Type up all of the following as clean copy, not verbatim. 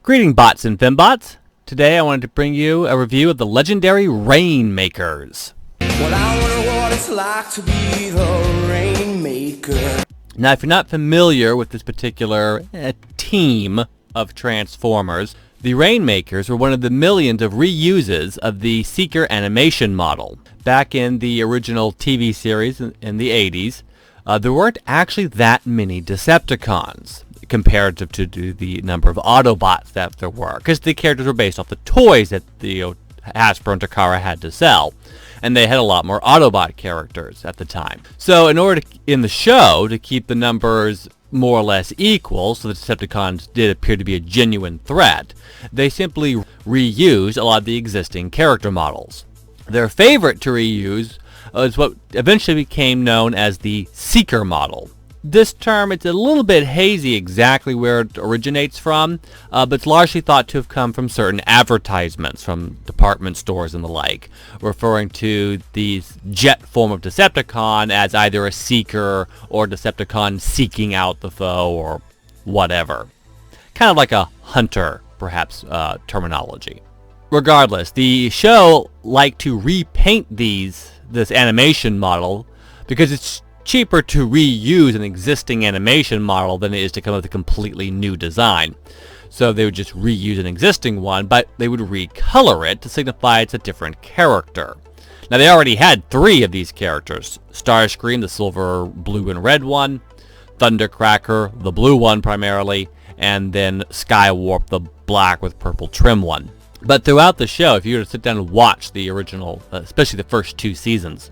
Greeting bots and fembots. Today I wanted to bring you a review of the legendary Rainmakers. Well, I wonder what it's like to be the Rainmaker. Now, if you're not familiar with this particular team of Transformers, the Rainmakers were one of the millions of reuses of the Seeker animation model. Back in the original TV series in the 80s, there weren't actually that many Decepticons comparative to the number of Autobots that there were, because the characters were based off the toys that the Hasbro and Takara had to sell, and they had a lot more Autobot characters at the time. So in order to, in the show, to keep the numbers more or less equal, so the Decepticons did appear to be a genuine threat, they simply reused a lot of the existing character models. Their favorite to reuse is what eventually became known as the Seeker model. This term, it's a little bit hazy exactly where it originates from, but it's largely thought to have come from certain advertisements from department stores and the like, referring to the jet form of Decepticon as either a seeker or Decepticon seeking out the foe or whatever. Kind of like a hunter, perhaps, terminology. Regardless, the show liked to repaint this animation model because it's cheaper to reuse an existing animation model than it is to come up with a completely new design. So they would just reuse an existing one, but they would recolor it to signify it's a different character. Now, they already had 3 of these characters: Starscream, the silver, blue, and red one; Thundercracker, the blue one primarily; and then Skywarp, the black with purple trim one. But throughout the show, if you were to sit down and watch the original, especially the first 2 seasons,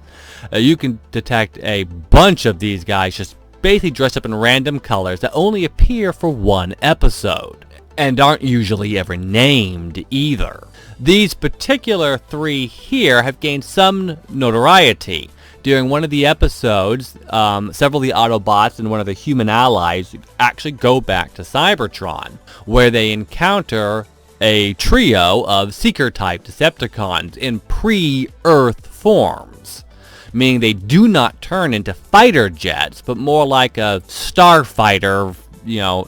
you can detect a bunch of these guys just basically dressed up in random colors that only appear for one episode, and aren't usually ever named either. These particular 3 here have gained some notoriety. During one of the episodes, several of the Autobots and one of the human allies actually go back to Cybertron, where they encounter a trio of Seeker-type Decepticons in pre-Earth forms, meaning they do not turn into fighter jets, but more like a starfighter,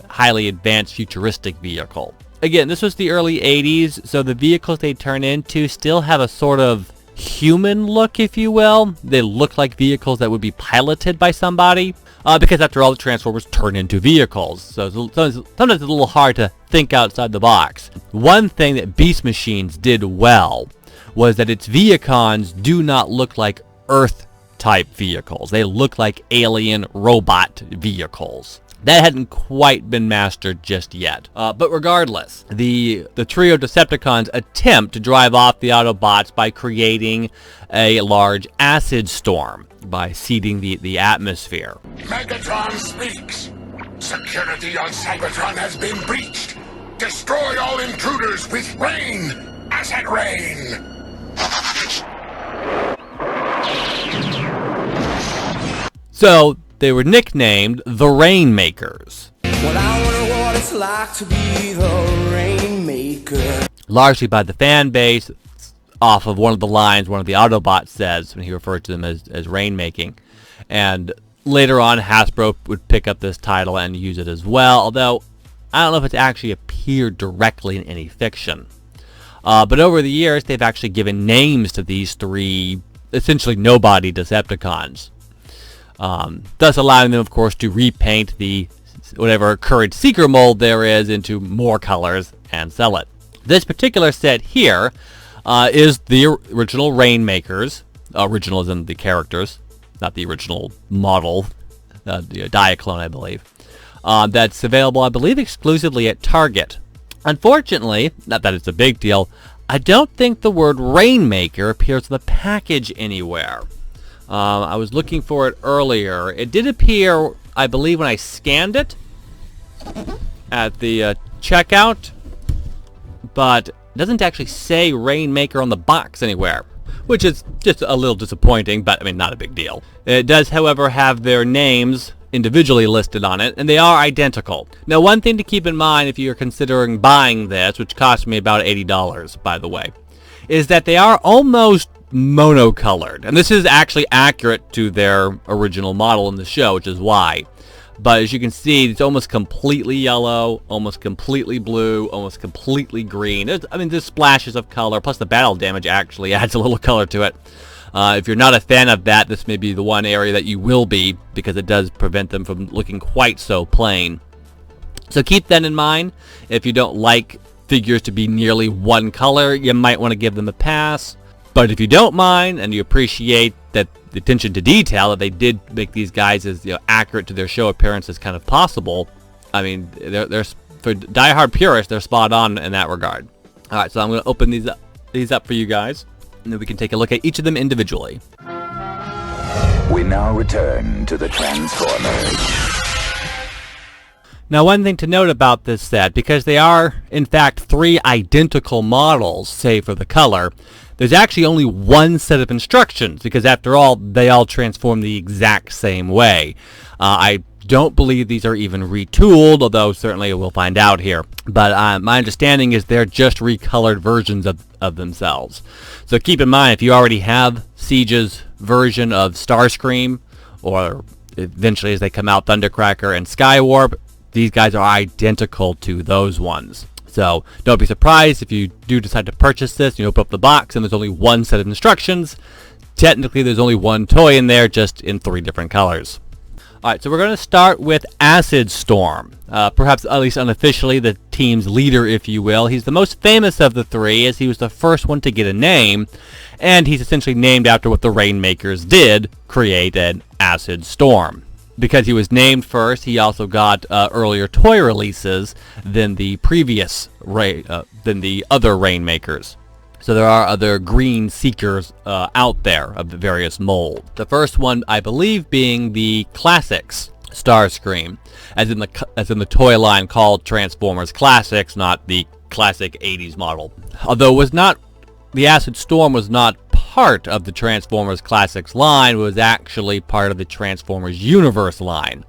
highly advanced futuristic vehicle. Again, this was the early 80s, so the vehicles they turn into still have a sort of human look, if you will. They look like vehicles that would be piloted by somebody, because after all, the Transformers turn into vehicles, so sometimes it's a little hard to think outside the box. One thing that Beast Machines did well was that its Vehicons do not look like Earth-type vehicles. They look like alien robot vehicles. That hadn't quite been mastered just yet. But regardless, the trio Decepticons attempt to drive off the Autobots by creating a large acid storm by seeding the atmosphere. Megatron speaks. Security on Cybertron has been breached. Destroy all intruders with rain. Acid rain. So they were nicknamed the Rainmakers. Well, I wonder what it's like to be the Rainmaker. Largely by the fan base, off of one of the lines one of the Autobots says when he referred to them as rainmaking. And later on, Hasbro would pick up this title and use it as well, although I don't know if it's actually appeared directly in any fiction. But over the years, they've actually given names to these 3 essentially nobody Decepticons, thus allowing them, of course, to repaint the whatever current Seeker mold there is into more colors and sell it. This particular set here is the original Rainmakers. Original as in the characters, not the original model, the Diaclone, I believe. That's available, I believe, exclusively at Target. Unfortunately, not that it's a big deal, I don't think the word Rainmaker appears in the package anywhere. I was looking for it earlier. It did appear, I believe, when I scanned it at the checkout, but it doesn't actually say Rainmaker on the box anywhere, which is just a little disappointing, but I mean, not a big deal. It does, however, have their names individually listed on it, and they are identical. Now, one thing to keep in mind if you're considering buying this, which cost me about $80, by the way, is that they are almost monocolored, and this is actually accurate to their original model in the show, which is why. But as you can see, it's almost completely yellow, almost completely blue, almost completely green. There's splashes of color, plus the battle damage actually adds a little color to it. If you're not a fan of that, this may be the one area that you will be, because it does prevent them from looking quite so plain. So keep that in mind. If you don't like figures to be nearly one color, you might want to give them a pass. But if you don't mind and you appreciate that the attention to detail that they did make these guys as accurate to their show appearance as kind of possible, they're for diehard purists, they're spot on in that regard. All right, so I'm going to open these up for you guys, and then we can take a look at each of them individually. We now return to the Transformers. Now, one thing to note about this set, because they are, in fact, 3 identical models, save for the color, there's actually only one set of instructions, because after all, they all transform the exact same way. I don't believe these are even retooled, although certainly we'll find out here. But my understanding is they're just recolored versions of themselves. So keep in mind, if you already have Siege's version of Starscream, or eventually as they come out, Thundercracker and Skywarp, these guys are identical to those ones. So don't be surprised if you do decide to purchase this, you open up the box and there's only one set of instructions. Technically there's only one toy in there, just in 3 different colors. Alright, so we're going to start with Acid Storm. Perhaps at least unofficially the team's leader, if you will. He's the most famous of the 3, as he was the first one to get a name, and he's essentially named after what the Rainmakers did, create an Acid Storm. Because he was named first, he also got earlier toy releases than the other Rainmakers. So there are other green Seekers out there of the various molds. The first one, I believe, being the Classics Starscream, as in the toy line called Transformers Classics, not the classic 80s model. Although the Acid Storm was not part of the Transformers Classics line, was actually part of the Transformers Universe line,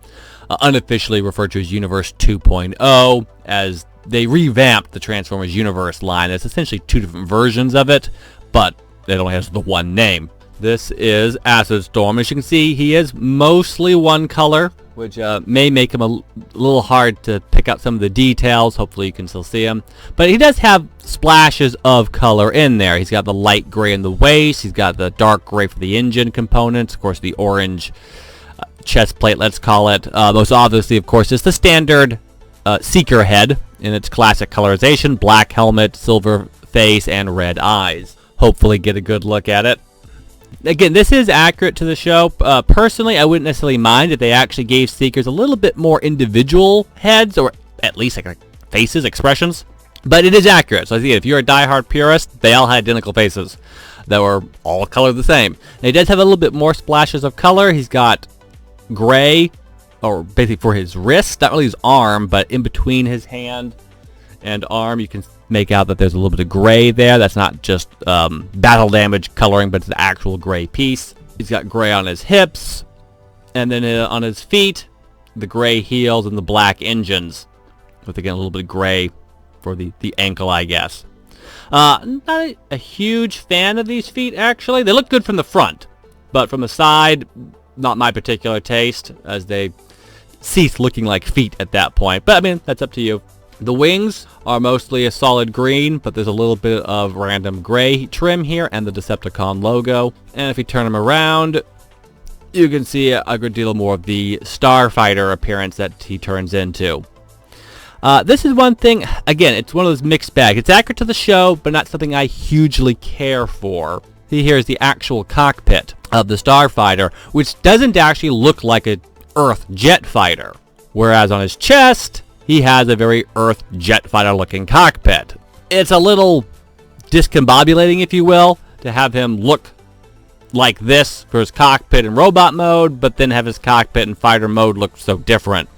unofficially referred to as Universe 2.0, as they revamped the Transformers Universe line. It's essentially 2 different versions of it, but it only has the one name. This is Acid Storm. As you can see, he is mostly one color, which may make him a little hard to pick out some of the details. Hopefully you can still see him. But he does have splashes of color in there. He's got the light gray in the waist. He's got the dark gray for the engine components. Of course, the orange chest plate, let's call it. Most obviously, of course, is the standard Seeker head in its classic colorization. Black helmet, silver face, and red eyes. Hopefully get a good look at it. Again, this is accurate to the show. Personally, I wouldn't necessarily mind if they actually gave Seekers a little bit more individual heads, or at least like faces, expressions. But it is accurate. So if you're a diehard purist, they all had identical faces that were all colored the same. And he does have a little bit more splashes of color. He's got gray, or basically for his wrist, not really his arm, but in between his hand and arm, you can make out that there's a little bit of gray there. That's not just battle damage coloring, but it's the actual gray piece. He's got gray on his hips, and then on his feet, the gray heels and the black engines, with again a little bit of gray for the ankle, I guess. Not a huge fan of these feet, actually. They look good from the front, but from the side, not my particular taste, as they cease looking like feet at that point. But I mean, that's up to you. The wings are mostly a solid green, but there's a little bit of random gray trim here and the Decepticon logo. And if you turn them around, you can see a good deal more of the Starfighter appearance that he turns into. This is one thing, again, it's one of those mixed bags. It's accurate to the show, but not something I hugely care for. See, here's the actual cockpit of the Starfighter, which doesn't actually look like an Earth jet fighter. Whereas on his chest, he has a very Earth jet fighter looking cockpit. It's a little discombobulating, if you will, to have him look like this for his cockpit in robot mode, but then have his cockpit in fighter mode look so different.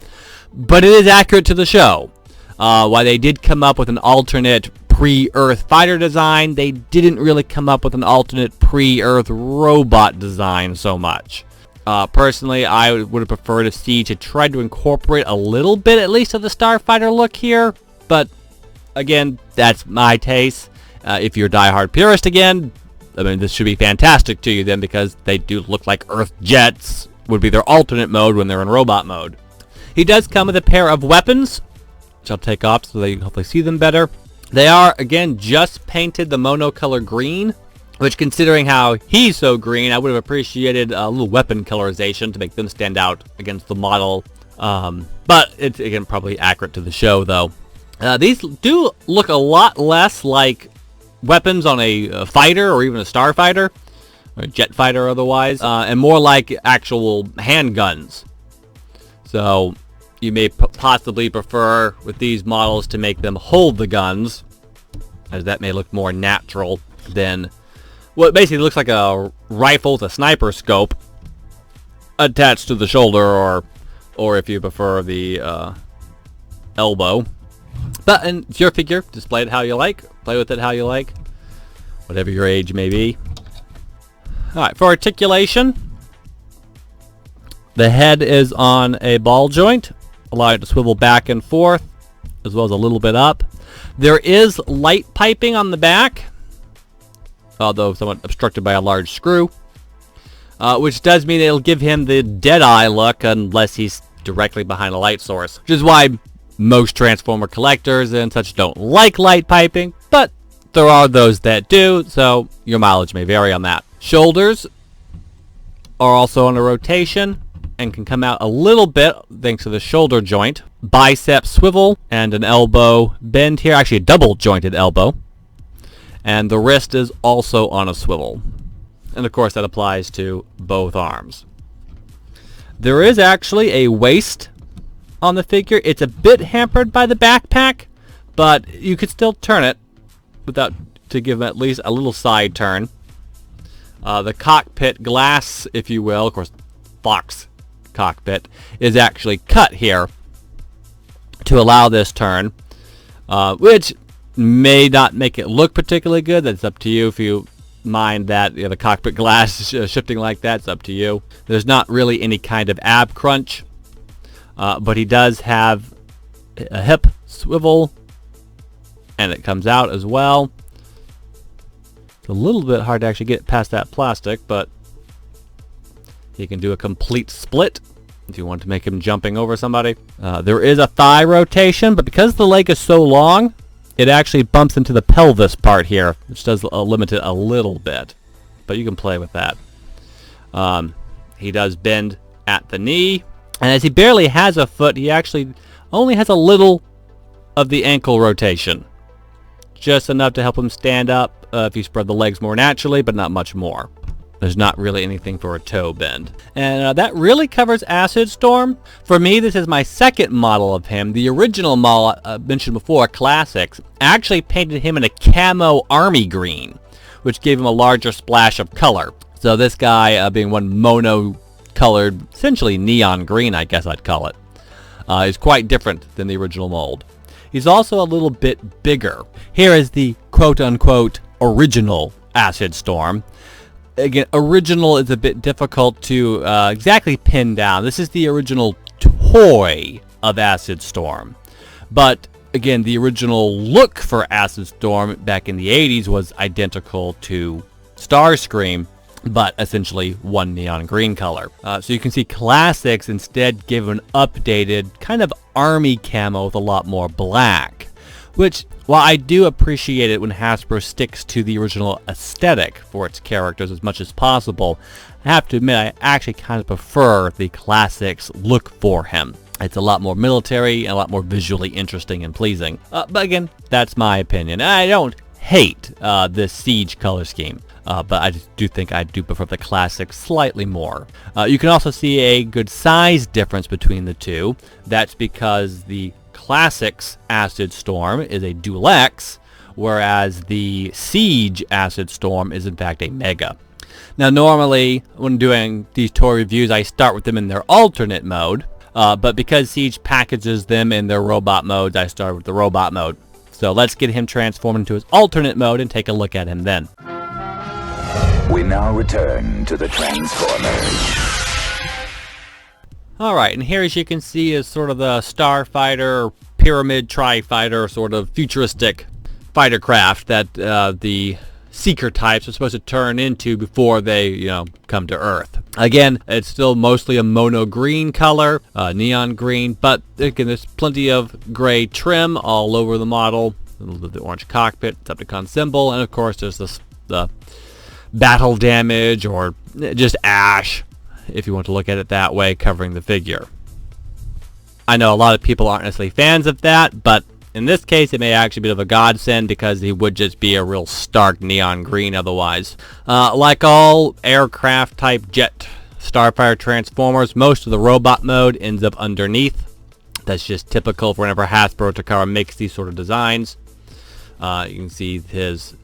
But it is accurate to the show. While they did come up with an alternate pre-Earth fighter design, they didn't really come up with an alternate pre-Earth robot design so much. Personally, I would have preferred a Siege to try to incorporate a little bit, at least, of the Starfighter look here. But, again, that's my taste. If you're a diehard purist again, I mean, this should be fantastic to you then, because they do look like Earth jets would be their alternate mode when they're in robot mode. He does come with a pair of weapons, which I'll take off so that you can hopefully see them better. They are, again, just painted the monocolor green, which, considering how he's so green, I would have appreciated a little weapon colorization to make them stand out against the model. But it's, again, probably accurate to the show, though. These do look a lot less like weapons on a fighter or even a starfighter, or a jet fighter otherwise, and more like actual handguns. So you may possibly prefer with these models to make them hold the guns, as that may look more natural than what basically looks like a rifle with a sniper scope attached to the shoulder, or if you prefer the elbow. But it's your figure. Display it how you like. Play with it how you like. Whatever your age may be. Alright, for articulation, the head is on a ball joint, allowing it to swivel back and forth, as well as a little bit up. There is light piping on the back, although somewhat obstructed by a large screw, which does mean it'll give him the dead-eye look unless he's directly behind a light source, which is why most Transformer collectors and such don't like light piping, but there are those that do, so your mileage may vary on that. Shoulders are also on a rotation and can come out a little bit thanks to the shoulder joint. Bicep swivel and an elbow bend here, actually a double jointed elbow. And the wrist is also on a swivel. And of course that applies to both arms. There is actually a waist on the figure. It's a bit hampered by the backpack, but you could still turn it without to give him at least a little side turn. The cockpit glass, if you will, of course, box cockpit, is actually cut here to allow this turn, which may not make it look particularly good. That's up to you. If you mind that the cockpit glass shifting like that, it's up to you. There's not really any kind of ab crunch, but he does have a hip swivel, and it comes out as well. It's a little bit hard to actually get past that plastic, but he can do a complete split if you want to make him jumping over somebody. There is a thigh rotation, but because the leg is so long, it actually bumps into the pelvis part here, which does limit it a little bit. But you can play with that. He does bend at the knee, and as he barely has a foot, he actually only has a little of the ankle rotation. Just enough to help him stand up if you spread the legs more naturally, but not much more. There's not really anything for a toe bend. And that really covers Acid Storm. For me, this is my second model of him. The original model I mentioned before, Classics, actually painted him in a camo army green, which gave him a larger splash of color. So this guy, being one mono-colored, essentially neon green, I guess I'd call it, is quite different than the original mold. He's also a little bit bigger. Here is the quote-unquote original Acid Storm. Again, original is a bit difficult to exactly pin down. This is the original toy of Acid Storm. But, again, the original look for Acid Storm back in the 80s was identical to Starscream, but essentially one neon green color. So you can see Classics instead give an updated kind of army camo with a lot more black, which, while I do appreciate it when Hasbro sticks to the original aesthetic for its characters as much as possible, I have to admit I actually kind of prefer the Classics look for him. It's a lot more military and a lot more visually interesting and pleasing. But again, that's my opinion. I don't hate this Siege color scheme, but I do think I do prefer the Classics slightly more. You can also see a good size difference between the two. That's because the Classics Acid Storm is a Dual X, whereas the Siege Acid Storm is in fact a Mega. Now normally when doing these toy reviews I start with them in their alternate mode, but because Siege packages them in their robot modes, I start with the robot mode. So let's get him transformed into his alternate mode and take a look at him then. We now return to the Transformers. Alright, and here as you can see is sort of the Starfighter, Pyramid Tri-Fighter, sort of futuristic fighter craft that the Seeker types are supposed to turn into before they, come to Earth. Again, it's still mostly a mono green color, neon green, but again, there's plenty of gray trim all over the model. The orange cockpit, Decepticon symbol, and of course there's the battle damage, or just ash, if you want to look at it that way, covering the figure. I know a lot of people aren't necessarily fans of that, but in this case it may actually be a bit of a godsend, because he would just be a real stark neon green otherwise. Like all aircraft type jet Starfire Transformers, most of the robot mode ends up underneath. That's just typical for whenever Hasbro or Takara makes these sort of designs. You can see his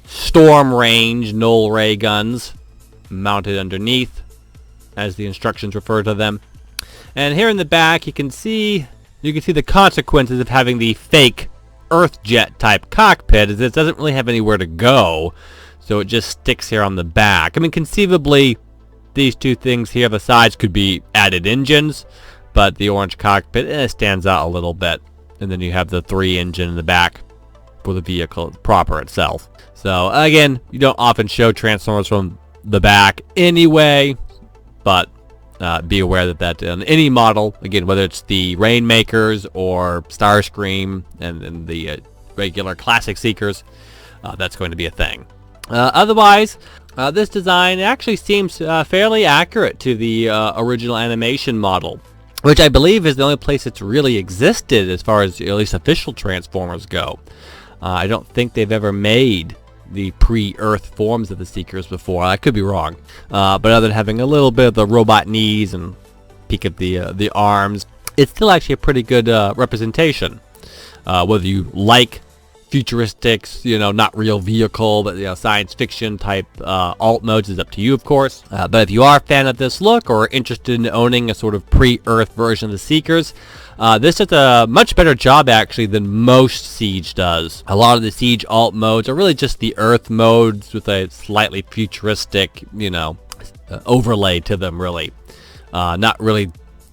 storm range null ray guns mounted underneath, as the instructions refer to them. And here in the back you can see the consequences of having the fake Earthjet type cockpit, as it doesn't really have anywhere to go, so it just sticks here on the back. I mean, conceivably these two things here, the sides, could be added engines, but the orange cockpit stands out a little bit. And then you have the 3 engine in the back for the vehicle proper itself. So again, you don't often show Transformers from the back anyway, but be aware that on any model, again, whether it's the Rainmakers or Starscream and the regular classic Seekers, that's going to be a thing. Otherwise, this design actually seems fairly accurate to the original animation model, which I believe is the only place it's really existed as far as at least official Transformers go. I don't think they've ever made the pre-Earth forms of the Seekers before. I could be wrong. But other than having a little bit of the robot knees and peek at the arms, it's still actually a pretty good representation. Whether you like futuristic, not real vehicle, but science fiction type alt modes is up to you, of course. But if you are a fan of this look or interested in owning a sort of pre-Earth version of the Seekers, this does a much better job actually than most Siege does. A lot of the Siege alt modes are really just the Earth modes with a slightly futuristic, overlay to them, really. Not really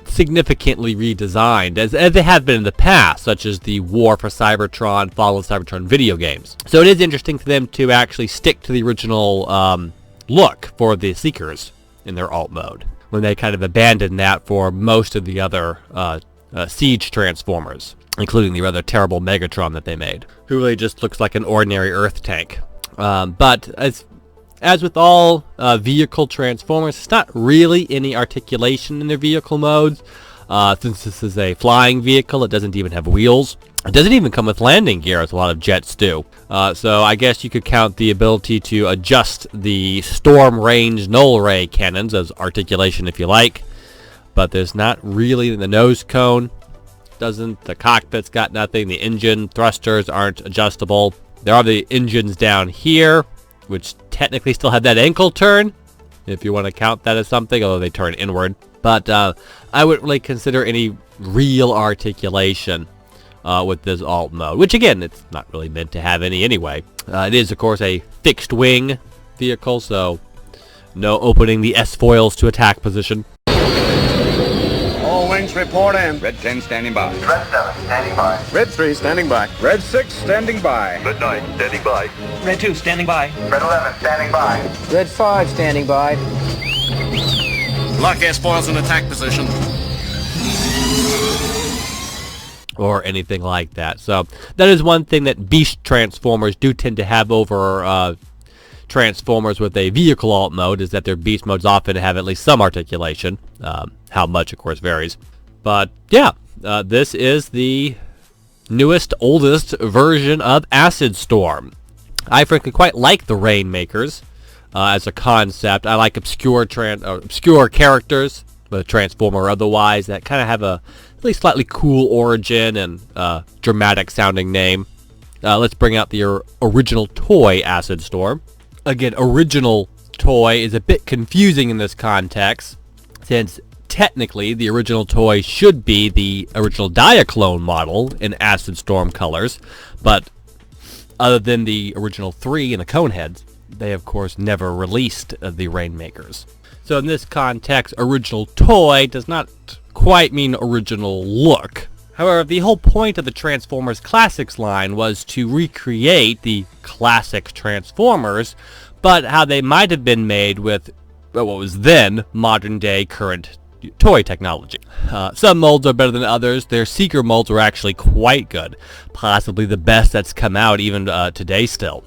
significantly redesigned as they have been in the past, such as the War for Cybertron, Fall of Cybertron video games. So it is interesting for them to actually stick to the original look for the Seekers in their alt mode, when they kind of abandoned that for most of the other Siege Transformers, including the rather terrible Megatron that they made, who really just looks like an ordinary Earth tank. But as with all vehicle Transformers, it's not really any articulation in their vehicle modes. Since this is a flying vehicle, it doesn't even have wheels. It doesn't even come with landing gear, as a lot of jets do. So I guess you could count the ability to adjust the storm range null ray cannons as articulation if you like. But there's not really the nose cone. The cockpit's got nothing. The engine thrusters aren't adjustable. There are the engines down here, which technically still have that ankle turn, if you want to count that as something, although they turn inward. But I wouldn't really consider any real articulation with this alt mode, which again, it's not really meant to have any anyway. It is, of course, a fixed wing vehicle, so no opening the S-foils to attack position. All wings report in. Red 10 standing by. Red 7 standing by. Red 3 standing by. Red 6 standing by. Red 9 standing by. Red 2 standing by. Red 11 standing by. Red 5 standing by. Lock S-foils in attack position. Or anything like that. So that is one thing that Beast Transformers do tend to have over Transformers with a vehicle alt mode, is that their Beast modes often have at least some articulation. How much, of course, varies. But yeah, this is the newest, oldest version of Acid Storm. I frankly quite like the Rainmakers as a concept. I like obscure characters, whether Transformer or otherwise, that kind of have a at least slightly cool origin and dramatic sounding name. Let's bring out the original toy Acid Storm. Again, original toy is a bit confusing in this context, since technically the original toy should be the original Diaclone model in Acid Storm colors, but other than the original 3 and the Coneheads, they of course never released the Rainmakers. So in this context, original toy does not quite mean original look. However, the whole point of the Transformers Classics line was to recreate the classic Transformers, but how they might have been made with what was then modern-day current toy technology. Some molds are better than others. Their Seeker molds were actually quite good, possibly the best that's come out even today still.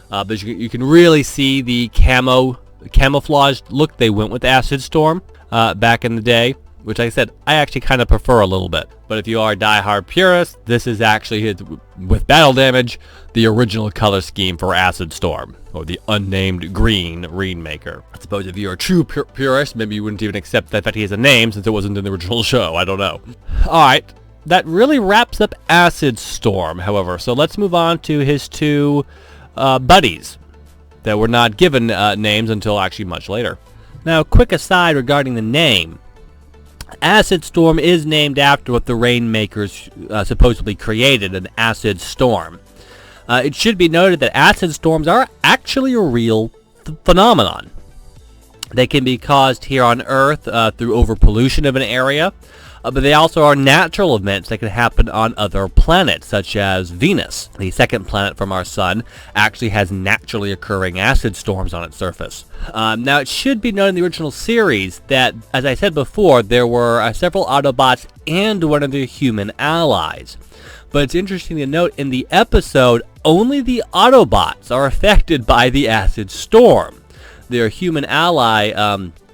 But you can really see the camouflaged look they went with Acid Storm back in the day, which, like I said, I actually kind of prefer a little bit. But if you are a die-hard purist, this is actually, with battle damage, the original color scheme for Acid Storm, or the unnamed green Rainmaker. I suppose if you're a true purist, maybe you wouldn't even accept the fact he has a name since it wasn't in the original show. I don't know. Alright, that really wraps up Acid Storm, however. So let's move on to his two buddies that were not given names until actually much later. Now, quick aside regarding the name. Acid Storm is named after what the Rainmakers supposedly created, an acid storm. It should be noted that acid storms are actually a real phenomenon. They can be caused here on Earth through overpollution of an area, but they also are natural events that can happen on other planets, such as Venus. The second planet from our sun actually has naturally occurring acid storms on its surface. Now, it should be noted in the original series that, as I said before, there were several Autobots and one of their human allies. But it's interesting to note, in the episode, only the Autobots are affected by the acid storm. Their human ally,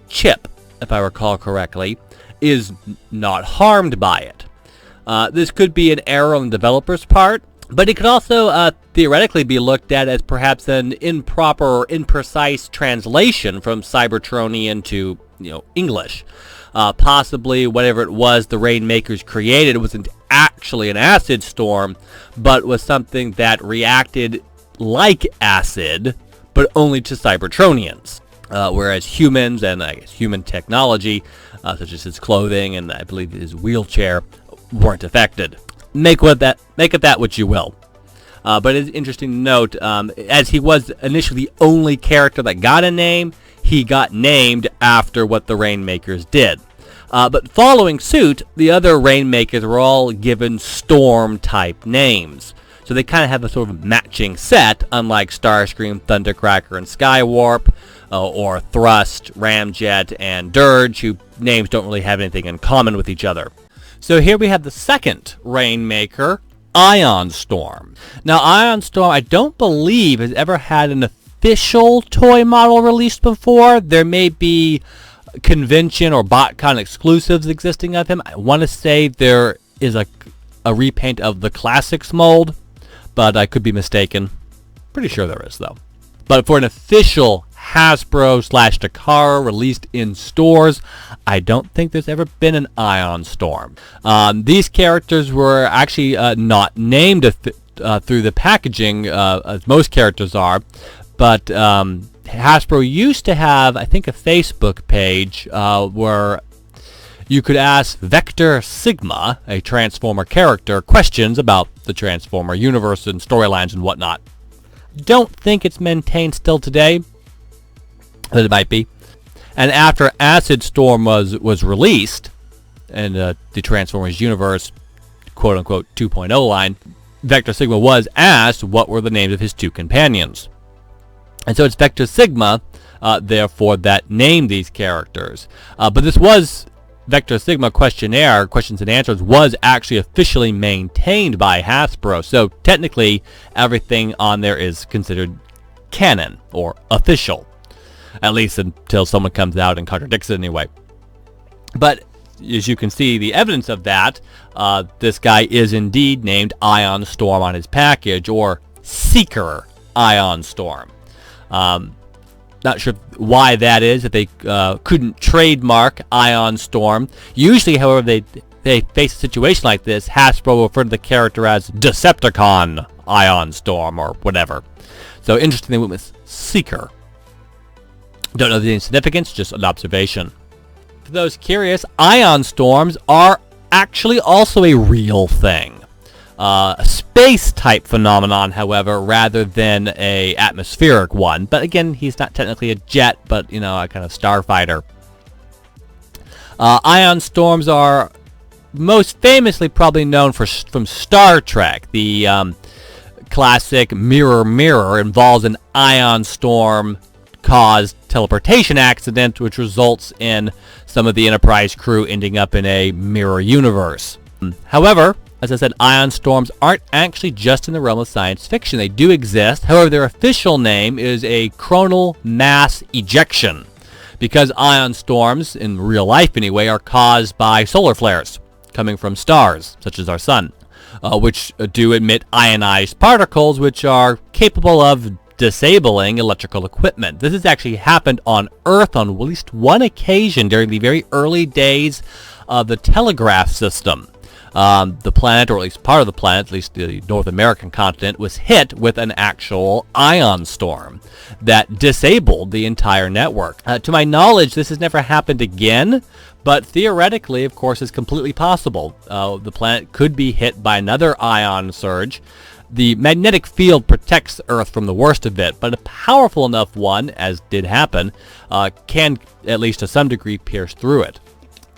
Chip, if I recall correctly, is not harmed by it. This could be an error on the developer's part, but it could also theoretically be looked at as perhaps an improper or imprecise translation from Cybertronian to, English. Possibly whatever it was the Rainmakers created wasn't actually an acid storm, but was something that reacted like acid, but only to Cybertronians. Whereas humans and human technology, such as his clothing and I believe his wheelchair, weren't affected. Make of that what you will. But it's interesting to note, as he was initially the only character that got a name, he got named after what the Rainmakers did. But following suit, the other Rainmakers were all given Storm-type names. So they kind of have a sort of matching set, unlike Starscream, Thundercracker, and Skywarp, or Thrust, Ramjet, and Dirge, whose names don't really have anything in common with each other. So here we have the second Rainmaker, Ion Storm. Now, Ion Storm, I don't believe, has ever had an official toy model released before. There may be convention or BotCon exclusives existing of him. I want to say there is a repaint of the Classics mold, but I could be mistaken. Pretty sure there is, though. But for an official Hasbro/Takara released in stores, I don't think there's ever been an Ion Storm. These characters were actually not named through the packaging, as most characters are, but Hasbro used to have, I think, a Facebook page where you could ask Vector Sigma, a Transformer character, questions about the Transformer universe and storylines and whatnot. Don't think it's maintained still today, but it might be. And after Acid Storm was released, and the Transformers universe, quote-unquote 2.0 line, Vector Sigma was asked what were the names of his two companions. And so it's Vector Sigma, therefore, that named these characters. But this was Vector Sigma questionnaire, questions and answers, was actually officially maintained by Hasbro. So technically, everything on there is considered canon or official, at least until someone comes out and contradicts it anyway. But as you can see, the evidence of that, this guy is indeed named Ion Storm on his package, or Seeker Ion Storm. Not sure why that is, if they couldn't trademark Ion Storm. Usually, however, they face a situation like this, Hasbro will refer to the character as Decepticon Ion Storm or whatever. So interesting they went with Seeker. Don't know the significance, just an observation. For those curious, Ion Storms are actually also a real thing. A space-type phenomenon, however, rather than a atmospheric one. But again, he's not technically a jet, but, a kind of starfighter. Ion Storms are most famously probably known from Star Trek. The classic Mirror Mirror involves an ion storm caused teleportation accident, which results in some of the Enterprise crew ending up in a mirror universe. However, as I said, ion storms aren't actually just in the realm of science fiction. They do exist. However, their official name is a coronal mass ejection, because ion storms, in real life anyway, are caused by solar flares coming from stars, such as our sun, which do emit ionized particles, which are capable of disabling electrical equipment. This has actually happened on Earth on at least one occasion during the very early days of the telegraph system. The planet, or at least part of the planet, at least the North American continent, was hit with an actual ion storm that disabled the entire network. To my knowledge, this has never happened again, but theoretically, of course, it's completely possible. The planet could be hit by another ion surge. The magnetic field protects Earth from the worst of it, but a powerful enough one, as did happen, can, at least to some degree, pierce through it.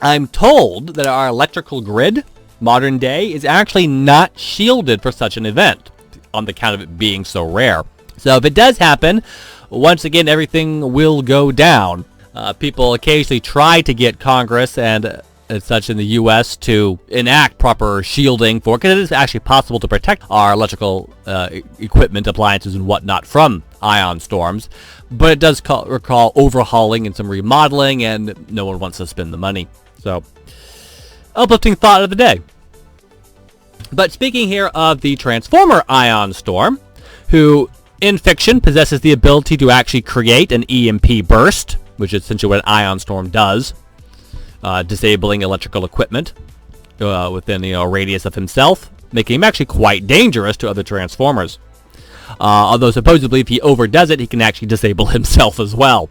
I'm told that our electrical grid, modern day, is actually not shielded for such an event, on the count of it being so rare. So if it does happen, once again, everything will go down. People occasionally try to get Congress and such in the U.S. to enact proper shielding for, because it is actually possible to protect our electrical equipment, appliances, and whatnot from ion storms, but it does recall overhauling and some remodeling, and no one wants to spend the money. So, uplifting thought of the day. But speaking here of the Transformer ion storm, who in fiction possesses the ability to actually create an EMP burst, which is essentially what an ion storm does, disabling electrical equipment within a radius of himself, making him actually quite dangerous to other Transformers. Although supposedly if he overdoes it, he can actually disable himself as well.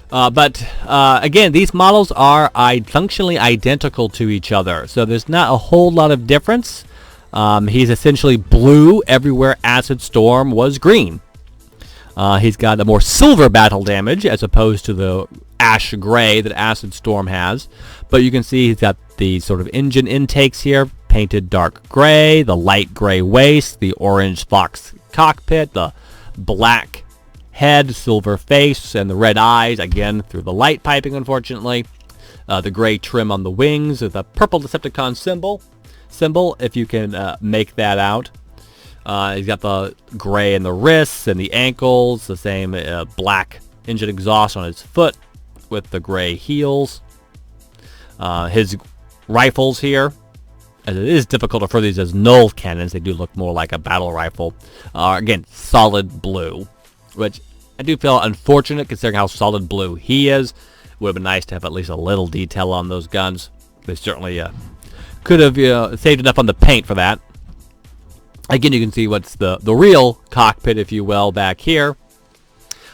But again, these models are functionally identical to each other, so there's not a whole lot of difference. He's essentially blue everywhere Acid Storm was green. He's got a more silver battle damage as opposed to the ash gray that Acid Storm has. But you can see he's got the sort of engine intakes here, painted dark gray, the light gray waist, the orange Fox cockpit, the black head, silver face, and the red eyes, again through the light piping, unfortunately. The gray trim on the wings with a purple Decepticon symbol, if you can make that out. He's got the gray in the wrists and the ankles, the same black engine exhaust on his foot with the gray heels. His rifles here, as it is difficult to refer to these as null cannons, they do look more like a battle rifle, are again solid blue, which I do feel unfortunate considering how solid blue he is. Would have been nice to have at least a little detail on those guns. They certainly could have saved enough on the paint for that. Again, you can see what's the real cockpit, if you will, back here.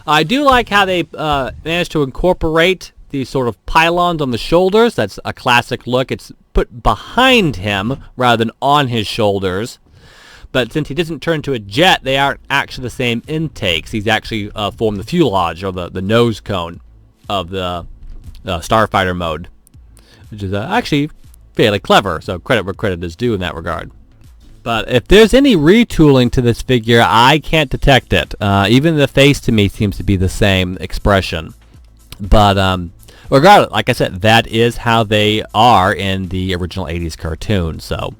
I do like how they managed to incorporate these sort of pylons on the shoulders. That's a classic look. It's put behind him rather than on his shoulders. But since he doesn't turn to a jet, they aren't actually the same intakes. These actually form the fuselage, or the nose cone of the starfighter mode, which is actually fairly clever. So credit where credit is due in that regard. But if there's any retooling to this figure, I can't detect it. Even the face to me seems to be the same expression. But regardless, like I said, that is how they are in the original 80s cartoon. So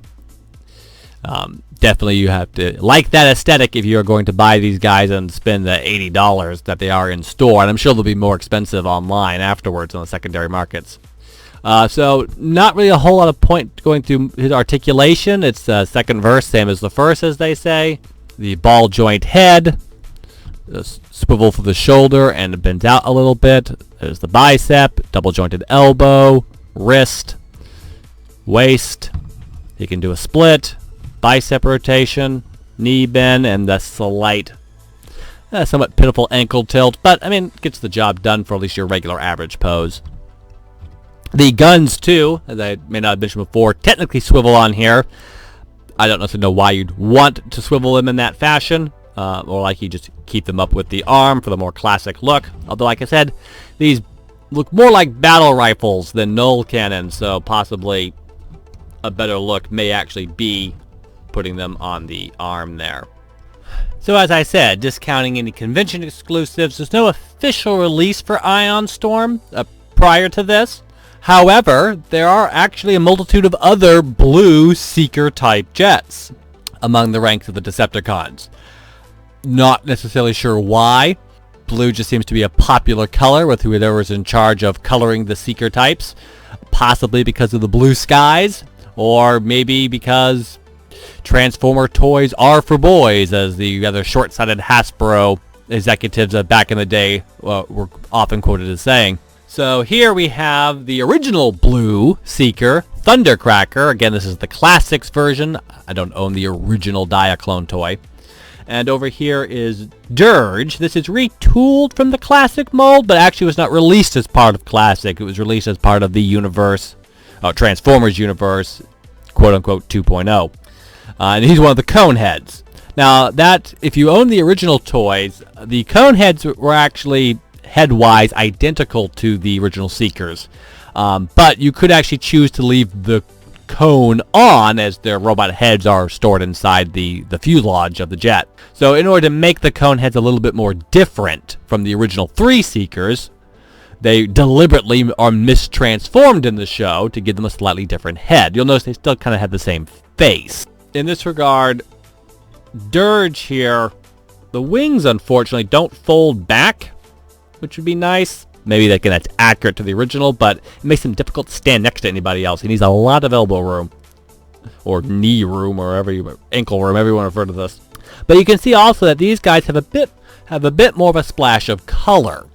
definitely you have to like that aesthetic if you're going to buy these guys and spend the $80 that they are in store. And I'm sure they'll be more expensive online afterwards on the secondary markets. So not really a whole lot of point going through his articulation. It's the second verse, same as the first, as they say. The ball joint head, the swivel for the shoulder and it bends out a little bit. There's the bicep, double jointed elbow, wrist, waist. He can do a split, bicep rotation, knee bend, and the slight, somewhat pitiful ankle tilt. But, I mean, gets the job done for at least your regular average pose. The guns, too, as I may not have mentioned before, technically swivel on here. I don't necessarily know why you'd want to swivel them in that fashion. Or like you just keep them up with the arm for the more classic look. Although, like I said, these look more like battle rifles than null cannons. So possibly a better look may actually be putting them on the arm there. So as I said, discounting any convention exclusives, there's no official release for Ion Storm prior to this. However, there are actually a multitude of other blue Seeker-type jets among the ranks of the Decepticons. Not necessarily sure why. Blue just seems to be a popular color with whoever is in charge of coloring the Seeker types. Possibly because of the blue skies, or maybe because Transformer toys are for boys, as the rather short-sighted Hasbro executives back in the day were often quoted as saying. So here we have the original blue Seeker, Thundercracker. Again, this is the Classics version. I don't own the original Diaclone toy. And over here is Dirge. This is retooled from the Classic mold, but actually was not released as part of Classic. It was released as part of the universe, Transformers universe, quote-unquote 2.0. And he's one of the Coneheads. Now, that, if you own the original toys, the Coneheads were actually head-wise identical to the original Seekers. But you could actually choose to leave the cone on, as their robot heads are stored inside the fuselage of the jet. So in order to make the cone heads a little bit more different from the original 3 Seekers, they deliberately are mistransformed in the show to give them a slightly different head. You'll notice they still kind of have the same face. In this regard, Dirge here, the wings unfortunately don't fold back, which would be nice. Maybe again that's accurate to the original, but it makes him difficult to stand next to anybody else. He needs a lot of elbow room, or knee room, or ankle room, everyone refer to this. But you can see also that these guys have a bit more of a splash of color.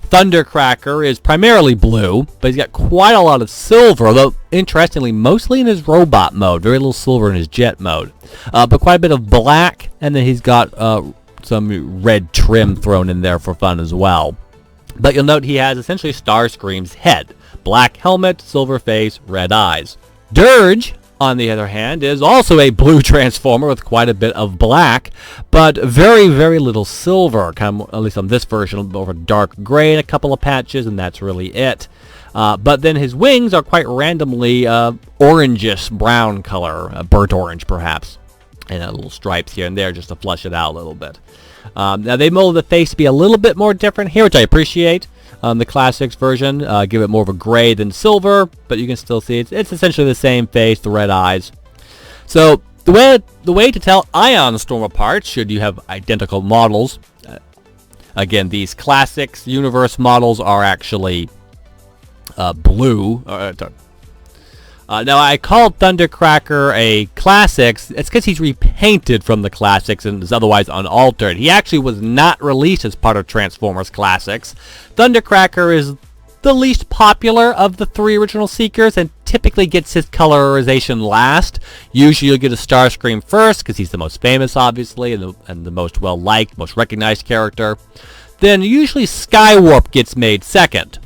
Thundercracker is primarily blue, but he's got quite a lot of silver, although interestingly mostly in his robot mode. Very little silver in his jet mode, but quite a bit of black, and then he's got some red trim thrown in there for fun as well. But you'll note he has essentially Starscream's head. Black helmet, silver face, red eyes. Dirge, on the other hand, is also a blue Transformer with quite a bit of black, but very, very little silver. Kind of, at least on this version, over dark gray and a couple of patches, and that's really it. But then his wings are quite randomly orangish brown color, burnt orange perhaps. And little stripes here and there just to flush it out a little bit. Now they molded the face to be a little bit more different here, which I appreciate. The Classics version give it more of a gray than silver, but you can still see it's essentially the same face, the red eyes. So the way to tell Ion Storm apart, should you have identical models, again these Classics universe models are actually blue. Now, I called Thundercracker a Classics. It's because he's repainted from the Classics and is otherwise unaltered. He actually was not released as part of Transformers Classics. Thundercracker is the least popular of the 3 original Seekers and typically gets his colorization last. Usually you'll get a Starscream first because he's the most famous, obviously, and the most well-liked, most recognized character. Then usually Skywarp gets made second.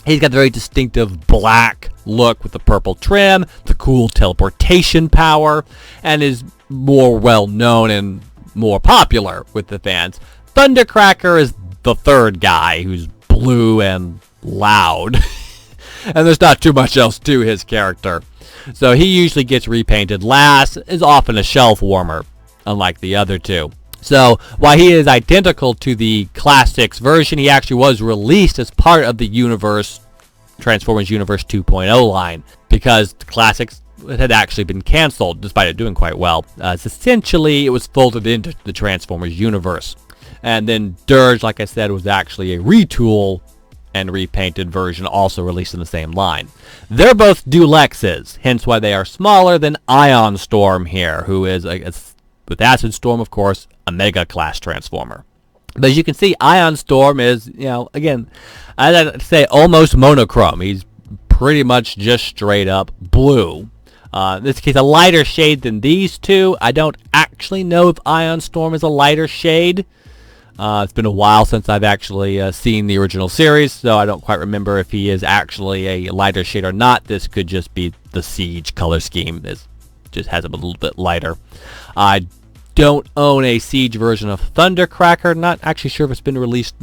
He's got the very distinctive black look with the purple trim, the cool teleportation power, and is more well-known and more popular with the fans. Thundercracker is the third guy who's blue and loud. And there's not too much else to his character. So he usually gets repainted last, is often a shelf warmer, unlike the other two. So, while he is identical to the Classics version, he actually was released as part of the Transformers Universe 2.0 line, because the Classics had actually been canceled, despite it doing quite well. Essentially, it was folded into the Transformers universe. And then Dirge, like I said, was actually a retool and repainted version, also released in the same line. They're both Dulexes, hence why they are smaller than Ion Storm here, who is, with Acid Storm, of course, a Mega-class Transformer. But as you can see, Ion Storm is, again, I'd say almost monochrome. He's pretty much just straight up blue. In this case, a lighter shade than these two. I don't actually know if Ion Storm is a lighter shade. It's been a while since I've actually seen the original series, so I don't quite remember if he is actually a lighter shade or not. This could just be the Siege color scheme. It just has him a little bit lighter. I don't own a Siege version of Thundercracker. Not actually sure if it's been released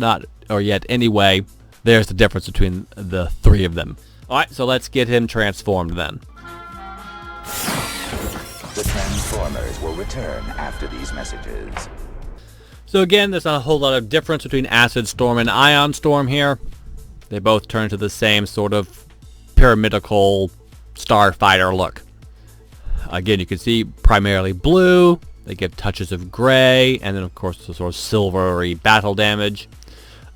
or yet. Anyway, there's the difference between the 3 of them. Alright, so let's get him transformed then. The Transformers will return after these messages. So again, there's not a whole lot of difference between Acid Storm and Ion Storm here. They both turn to the same sort of pyramidical starfighter look. Again, you can see primarily blue. They give touches of gray, and then of course the sort of silvery battle damage,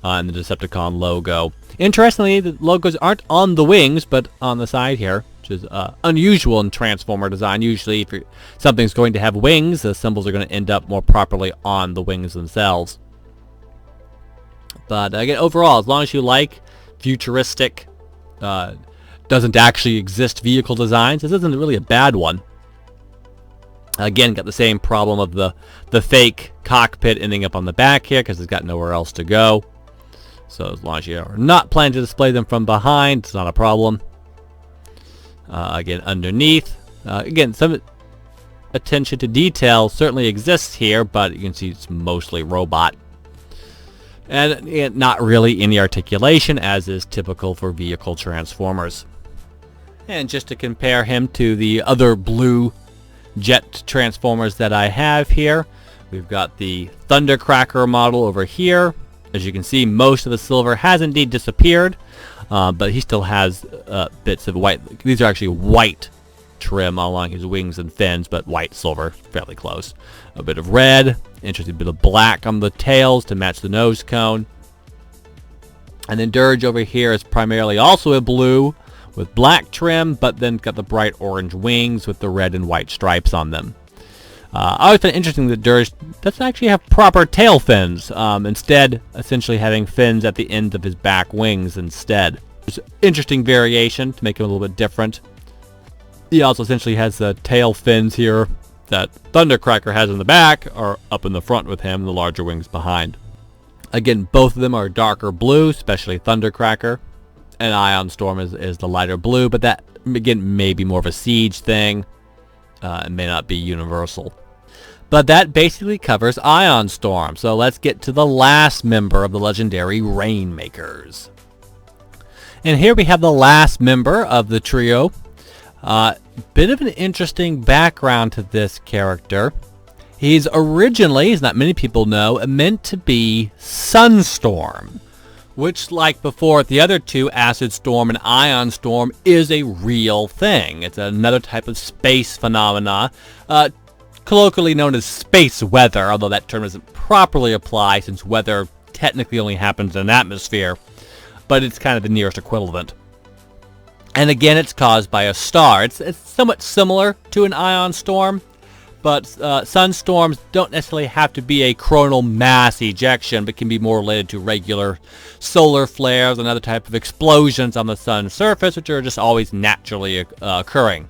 and the Decepticon logo. Interestingly, the logos aren't on the wings, but on the side here, which is unusual in Transformer design. Usually, if something's going to have wings, the symbols are going to end up more properly on the wings themselves. But again, overall, as long as you like futuristic, doesn't actually exist vehicle designs, this isn't really a bad one. Again, got the same problem of the fake cockpit ending up on the back here because it's got nowhere else to go. So as long as you are not planning to display them from behind, it's not a problem. Again, underneath, again, some attention to detail certainly exists here, but you can see it's mostly robot. And not really any articulation, as is typical for vehicle Transformers. And just to compare him to the other blue jet Transformers that I have here, we've got the Thundercracker model over here. As you can see, most of the silver has indeed disappeared, but he still has bits of white. These are actually white trim along his wings and fins, but white, silver, fairly close. A bit of red, interesting bit of black on the tails to match the nose cone. And then Dirge over here is primarily also a blue with black trim, but then got the bright orange wings with the red and white stripes on them. I always find it interesting that Dirge doesn't actually have proper tail fins, instead essentially having fins at the end of his back wings instead. There's an interesting variation to make him a little bit different. He also essentially has the tail fins here that Thundercracker has in the back are up in the front with him, the larger wings behind. Again, both of them are darker blue, especially Thundercracker, and Ion Storm is the lighter blue, but that, again, may be more of a siege thing. It may not be universal. But that basically covers Ion Storm. So let's get to the last member of the legendary Rainmakers. And here we have the last member of the trio. Bit of an interesting background to this character. He's originally, as not many people know, meant to be Sunstorm, which, like before the other two, Acid Storm and Ion Storm, is a real thing. It's another type of space phenomena, colloquially known as space weather, although that term doesn't properly apply since weather technically only happens in an atmosphere, but it's kind of the nearest equivalent. And again, it's caused by a star. It's somewhat similar to an Ion Storm, but sunstorms don't necessarily have to be a coronal mass ejection, but can be more related to regular solar flares and other type of explosions on the sun's surface, which are just always naturally occurring.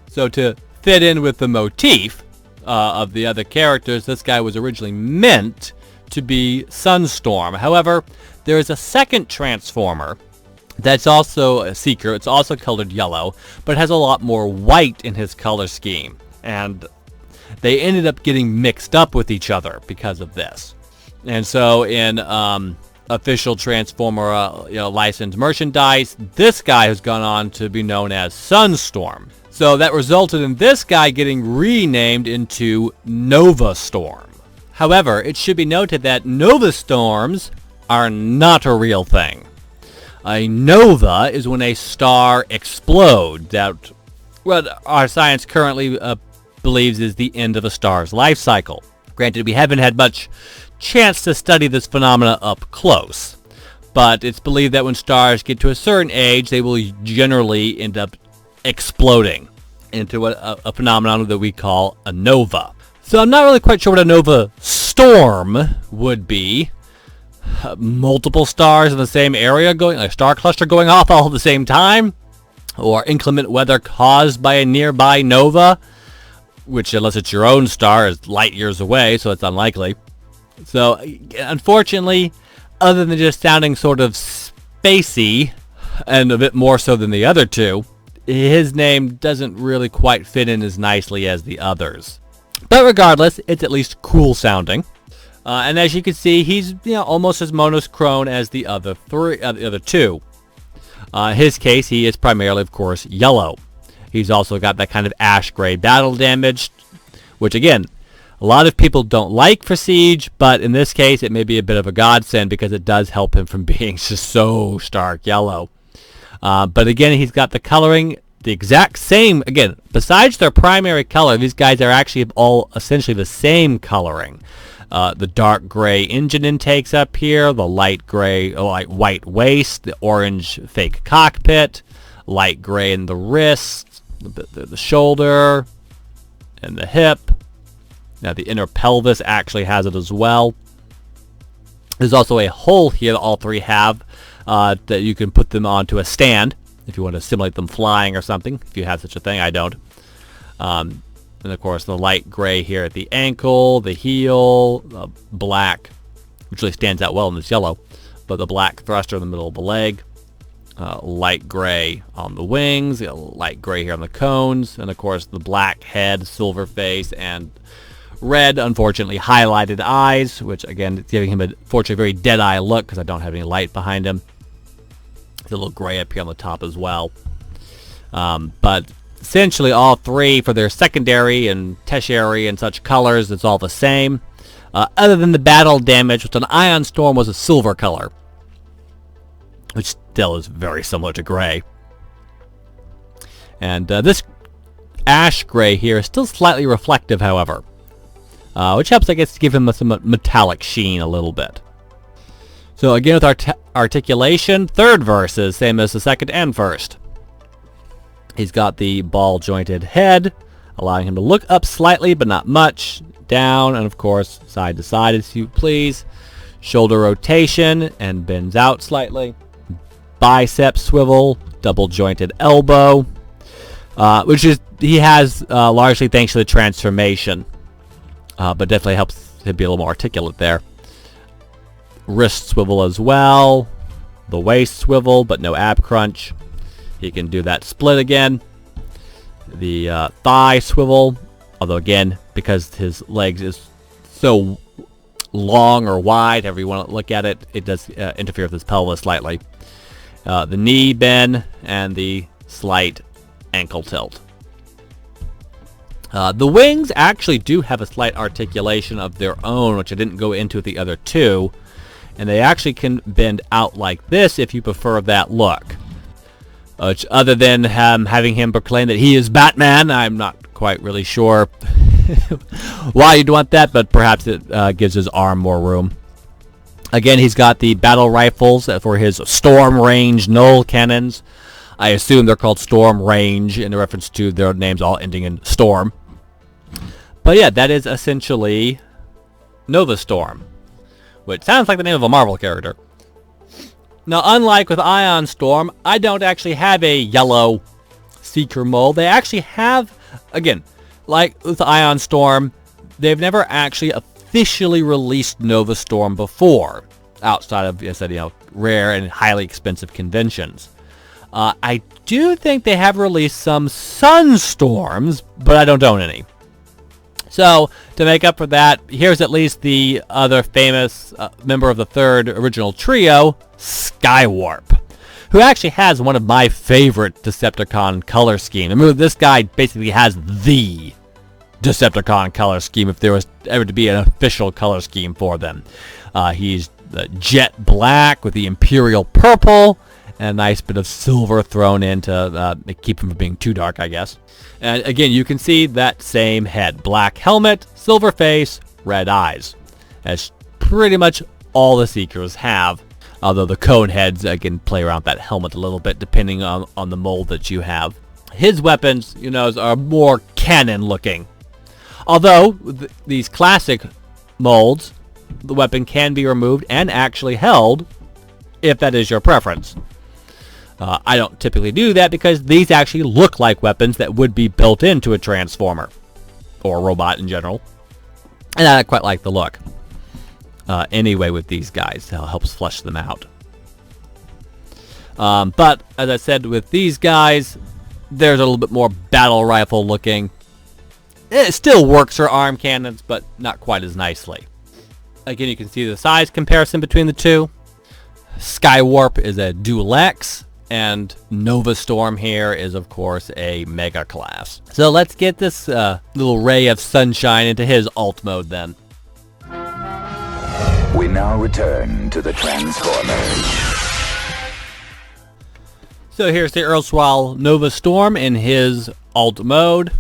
So to fit in with the motif of the other characters, this guy was originally meant to be Sunstorm. However, there is a second Transformer that's also a Seeker. It's also colored yellow, but has a lot more white in his color scheme. And they ended up getting mixed up with each other because of this. And so in official Transformer licensed merchandise, this guy has gone on to be known as Sunstorm. So that resulted in this guy getting renamed into Nova Storm. However, it should be noted that Nova Storms are not a real thing. A nova is when a star explodes. That what our science currently believes is the end of a star's life cycle. Granted, we haven't had much chance to study this phenomena up close, but it's believed that when stars get to a certain age, they will generally end up exploding into a phenomenon that we call a nova. So I'm not really quite sure what a nova storm would be. Multiple stars in the same area going, a star cluster going off all at the same time, or inclement weather caused by a nearby nova, which, unless it's your own star, is light years away, so it's unlikely. So, unfortunately, other than just sounding sort of spacey, and a bit more so than the other two, his name doesn't really quite fit in as nicely as the others. But regardless, it's at least cool sounding. And as you can see, he's almost as monochrome as the other two. His case, he is primarily, of course, yellow. He's also got that kind of ash gray battle damage, which again, A lot of people don't like for Siege, but in this case it may be a bit of a godsend because it does help him from being just so stark yellow. But again, he's got the coloring the exact same. Again, besides their primary color, these guys are actually all essentially the same coloring. The dark gray engine intakes up here, the light gray, light white waist, the orange fake cockpit, light gray in the wrist, the shoulder, and the hip. Now the inner pelvis actually has it as well. There's also a hole here that all three have that you can put them onto a stand if you want to simulate them flying or something, if you have such a thing. I don't. And of course the light gray here at the ankle, the heel, the black, which really stands out well in this yellow, but the black thruster in the middle of the leg, light gray on the wings, light gray here on the cones, and of course the black head, silver face, and red, unfortunately, highlighted eyes, which again is giving him a fortunately very dead-eye look because I don't have any light behind him. There's a little gray up here on the top as well. But essentially all three, for their secondary and tertiary and such colors, it's all the same. Other than the battle damage, which on Ion Storm was a silver color, which still is very similar to gray. And this ash gray here is still slightly reflective, however. Which helps, I guess, to give him some metallic sheen a little bit. So again, with our articulation, third verse is same as the second and first. He's got the ball-jointed head, allowing him to look up slightly, but not much. Down, and of course, side to side, as you please. Shoulder rotation, and bends out slightly. Bicep swivel, double-jointed elbow, which is he has largely thanks to the transformation. But definitely helps him be a little more articulate there. Wrist swivel as well. The waist swivel, but no ab crunch. He can do that split again. The thigh swivel, although again, because his legs is so long or wide, however you want to look at it, it does interfere with his pelvis slightly. The knee bend and the slight ankle tilt. The wings actually do have a slight articulation of their own, which I didn't go into with the other two. And they actually can bend out like this if you prefer that look. Which, other than having him proclaim that he is Batman, I'm not quite really sure why you'd want that, but perhaps it gives his arm more room. Again, he's got the battle rifles for his Storm Range Null cannons. I assume they're called Storm Range in reference to their names all ending in Storm. But yeah, that is essentially Nova Storm, which sounds like the name of a Marvel character. Now, unlike with Ion Storm, I don't actually have a yellow Seeker mold. They actually have, again, like with Ion Storm, they've never actually officially released Nova Storm before, outside of, as I said, rare and highly expensive conventions. I do think they have released some Sunstorms, but I don't own any. So, to make up for that, here's at least the other famous member of the third original trio, Skywarp, who actually has one of my favorite Decepticon color schemes. I mean, this guy basically has the Decepticon color scheme if there was ever to be an official color scheme for them. He's jet black with the Imperial purple, and a nice bit of silver thrown in to keep him from being too dark, I guess. And again, you can see that same head. Black helmet, silver face, red eyes. As pretty much all the Seekers have. Although the cone heads, again, play around with that helmet a little bit depending on the mold that you have. His weapons, are more cannon looking. Although, these classic molds, the weapon can be removed and actually held, if that is your preference. I don't typically do that because these actually look like weapons that would be built into a Transformer. Or a robot in general. And I quite like the look. Anyway, with these guys, it helps flesh them out. But, as I said, with these guys, there's a little bit more battle rifle looking. It still works for arm cannons, but not quite as nicely. Again, you can see the size comparison between the two. Skywarp is a Dual X. And Nova Storm here is, of course, a Mega class. So let's get this little ray of sunshine into his alt mode then. We now return to the Transformers. So here's the erstwhile Nova Storm in his alt mode.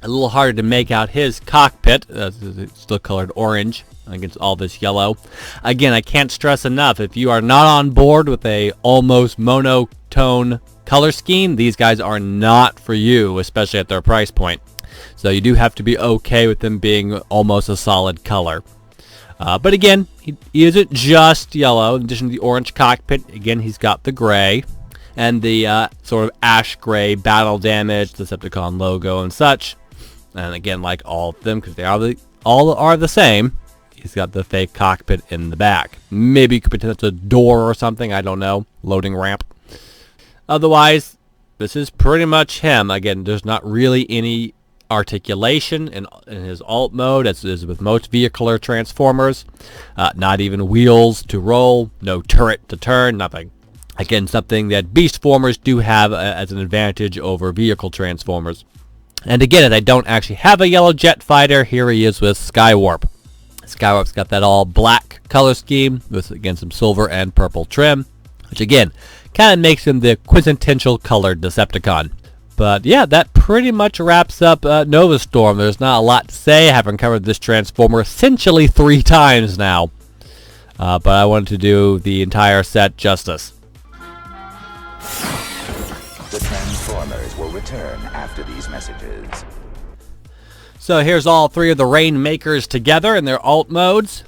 A little harder to make out his cockpit. It's still colored orange against all this yellow. Again, I can't stress enough, if you are not on board with a almost monotone color scheme, these guys are not for you, especially at their price point. So you do have to be okay with them being almost a solid color. But again, he isn't just yellow. In addition to the orange cockpit, again, he's got the gray and the sort of ash gray battle damage, Decepticon logo and such. And again, like all of them, because they all are the same, he's got the fake cockpit in the back. Maybe you could pretend it's a door or something, I don't know. Loading ramp. Otherwise, this is pretty much him. Again, there's not really any articulation in his alt mode, as is with most vehicular Transformers. Not even wheels to roll, no turret to turn, nothing. Again, something that Beastformers do have as an advantage over vehicle Transformers. And again, as I don't actually have a yellow jet fighter, here he is with Skywarp. Skywarp's got that all black color scheme with, again, some silver and purple trim, which again, kind of makes him the quintessential colored Decepticon. But yeah, that pretty much wraps up Nova Storm. There's not a lot to say. I haven't covered this Transformer essentially 3 times now. But I wanted to do the entire set justice. The Transformers will return after these messages. So here's all 3 of the Rainmakers together in their alt modes.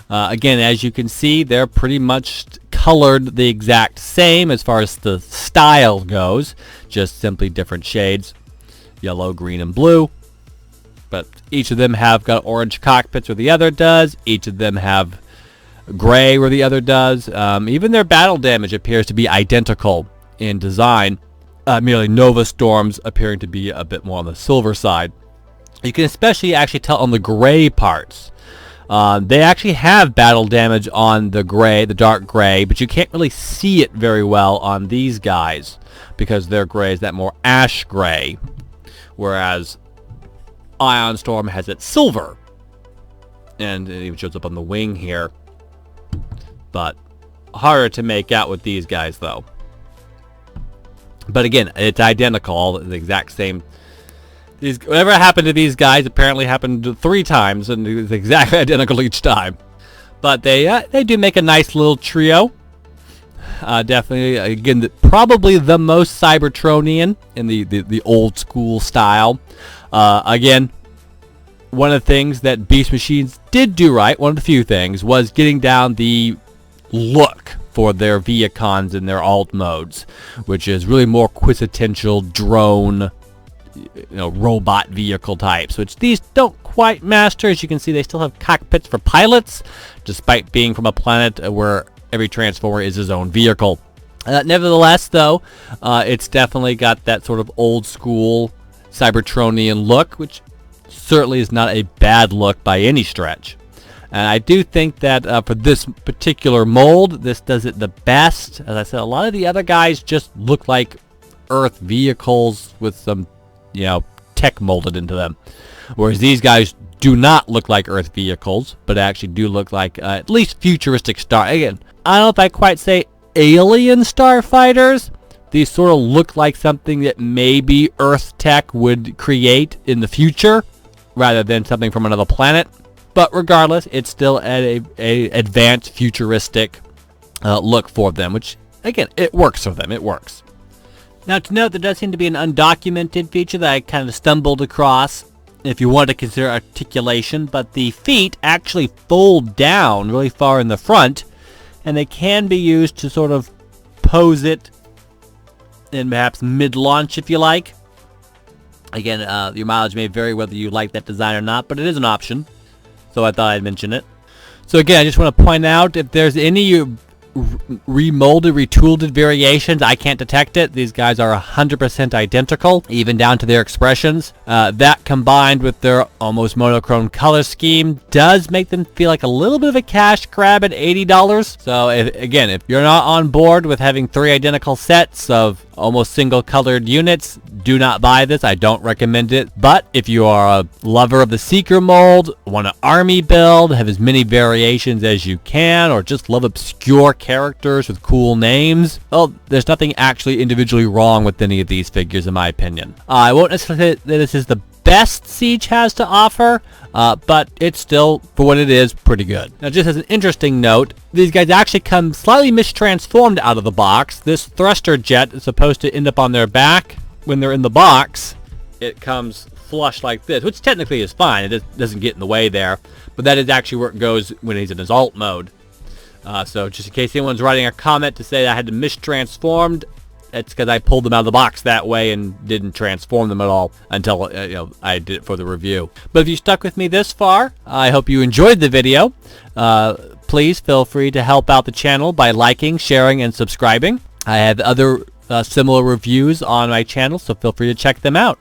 Again, as you can see, they're pretty much colored the exact same as far as the style goes. Just simply different shades. Yellow, green, and blue. But each of them have got orange cockpits where the other does. Each of them have gray where the other does. Even their battle damage appears to be identical in design. Merely Nova Storm's appearing to be a bit more on the silver side. You can especially actually tell on the gray parts. They actually have battle damage on the gray, the dark gray, but you can't really see it very well on these guys because their gray is that more ash gray, whereas Ion Storm has it silver, and it even shows up on the wing here. But harder to make out with these guys, though. But again, it's identical, all the exact same. Whatever happened to these guys apparently happened 3 times, and it's exactly identical each time. But they do make a nice little trio. Definitely, again, probably the most Cybertronian in the old school style. Again, one of the things that Beast Machines did do right, one of the few things, was getting down the look for their Viacons and their alt modes, which is really more quintessential drone, robot vehicle types, which these don't quite master. As you can see, they still have cockpits for pilots, despite being from a planet where every Transformer is his own vehicle. Nevertheless, though, it's definitely got that sort of old school Cybertronian look, which certainly is not a bad look by any stretch. And I do think that for this particular mold, this does it the best. As I said, a lot of the other guys just look like Earth vehicles with some tech molded into them. Whereas these guys do not look like Earth vehicles, but actually do look like at least futuristic Again, I don't know if I quite say alien starfighters. These sort of look like something that maybe Earth tech would create in the future, rather than something from another planet. But regardless, it's still a advanced futuristic look for them, which, again, it works for them. It works. Now, to note, there does seem to be an undocumented feature that I kind of stumbled across, if you want to consider articulation, but the feet actually fold down really far in the front, and they can be used to sort of pose it in perhaps mid-launch, if you like. Again, your mileage may vary whether you like that design or not, but it is an option, so I thought I'd mention it. So again, I just want to point out, if there's any remolded, retooled variations. I can't detect it. These guys are 100% identical, even down to their expressions. That combined with their almost monochrome color scheme does make them feel like a little bit of a cash grab at $80. So if you're not on board with having 3 identical sets of almost single colored units, do not buy this. I don't recommend it. But if you are a lover of the Seeker mold, want an army build, have as many variations as you can, or just love obscure characters with cool names, well, there's nothing actually individually wrong with any of these figures in my opinion. I won't necessarily say that this is the best Siege has to offer, but it's still, for what it is, pretty good. Now, just as an interesting note, these guys actually come slightly mistransformed out of the box. This thruster jet is supposed to end up on their back. When they're in the box, it comes flush like this, which technically is fine. It doesn't get in the way there, but that is actually where it goes when he's in his alt mode. So just in case anyone's writing a comment to say that I had to mistransformed, it's because I pulled them out of the box that way and didn't transform them at all until I did it for the review. But if you stuck with me this far, I hope you enjoyed the video. Please feel free to help out the channel by liking, sharing, and subscribing. I have other similar reviews on my channel, so feel free to check them out.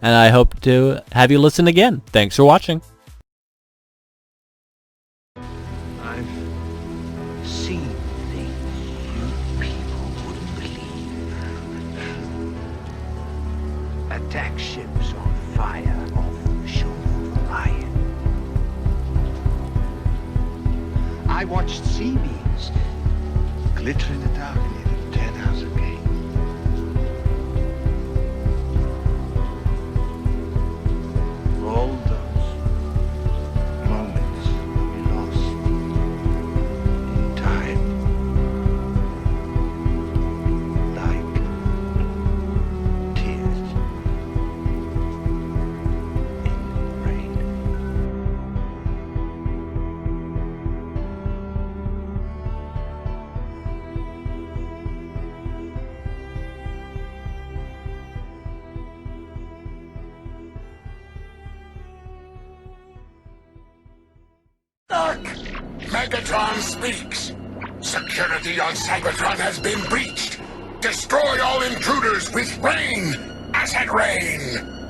And I hope to have you listen again. Thanks for watching. I've seen things you people wouldn't believe. Attack ships on fire off the shore of Orion. I watched sea beams glitter in the dark near the 10,000 gate. All those moments we lost in time, like tears in rain. Megatron speaks. Security on Cybertron has been breached. Destroy all intruders with rain. Acid rain.